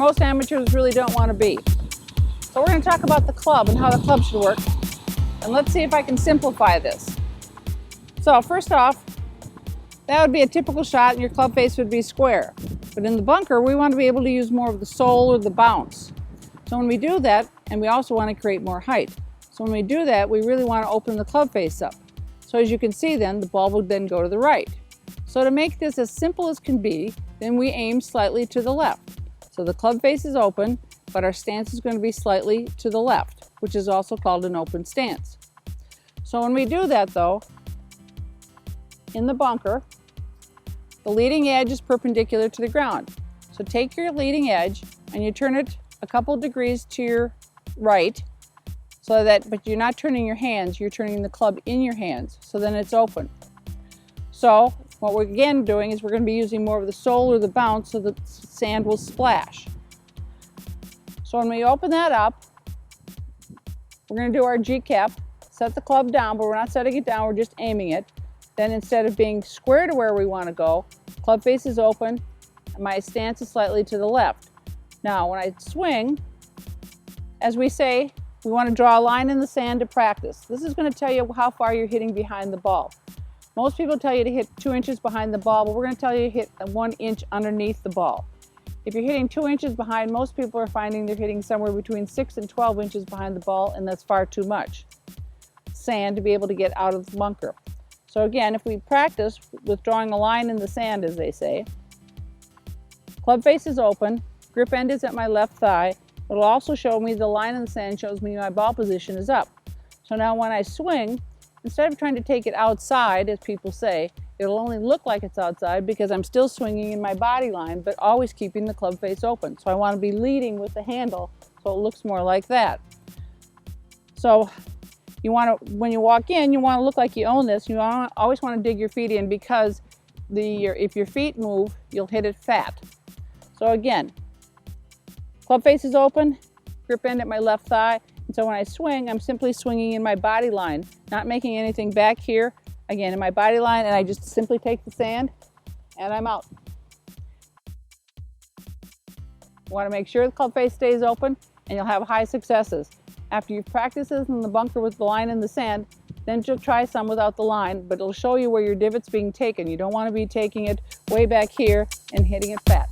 most amateurs really don't want to be. So we're going to talk about the club and how the club should work. And let's see if I can simplify this. So first off, that would be a typical shot and your club face would be square. But in the bunker, we want to be able to use more of the sole or the bounce. So when we do that, and we also want to create more height. So when we do that, we really want to open the club face up. So as you can see then, the ball would then go to the right. So to make this as simple as can be, then we aim slightly to the left. So the club face is open, but our stance is going to be slightly to the left, which is also called an open stance. So when we do that though, in the bunker, the leading edge is perpendicular to the ground. So take your leading edge and you turn it a couple degrees to your right, so that, but you're not turning your hands, you're turning the club in your hands, so then it's open. So what we're again doing is we're going to be using more of the sole or the bounce so the sand will splash. So when we open that up, we're going to do our G-cap, set the club down, but we're not setting it down, we're just aiming it. Then instead of being square to where we want to go, club face is open, and my stance is slightly to the left. Now when I swing, as we say, we want to draw a line in the sand to practice. This is going to tell you how far you're hitting behind the ball. Most people tell you to hit 2 inches behind the ball, but we're going to tell you to hit 1 inch underneath the ball. If you're hitting 2 inches behind, most people are finding they're hitting somewhere between 6 and 12 inches behind the ball, and that's far too much sand to be able to get out of the bunker. So again, if we practice with drawing a line in the sand, as they say, club face is open, grip end is at my left thigh. It'll also show me the line in the sand shows me my ball position is up. So now when I swing, instead of trying to take it outside, as people say, it'll only look like it's outside because I'm still swinging in my body line, but always keeping the club face open. So I want to be leading with the handle so it looks more like that. So you want to, when you walk in, you want to look like you own this. You always want to dig your feet in because if your feet move, you'll hit it fat. So again, club face is open, grip end at my left thigh, and so when I swing, I'm simply swinging in my body line, not making anything back here. Again, in my body line, and I just simply take the sand, and I'm out. You want to make sure the club face stays open, and you'll have high successes. After you practice this in the bunker with the line in the sand, then you'll try some without the line, but it'll show you where your divot's being taken. You don't want to be taking it way back here and hitting it fast.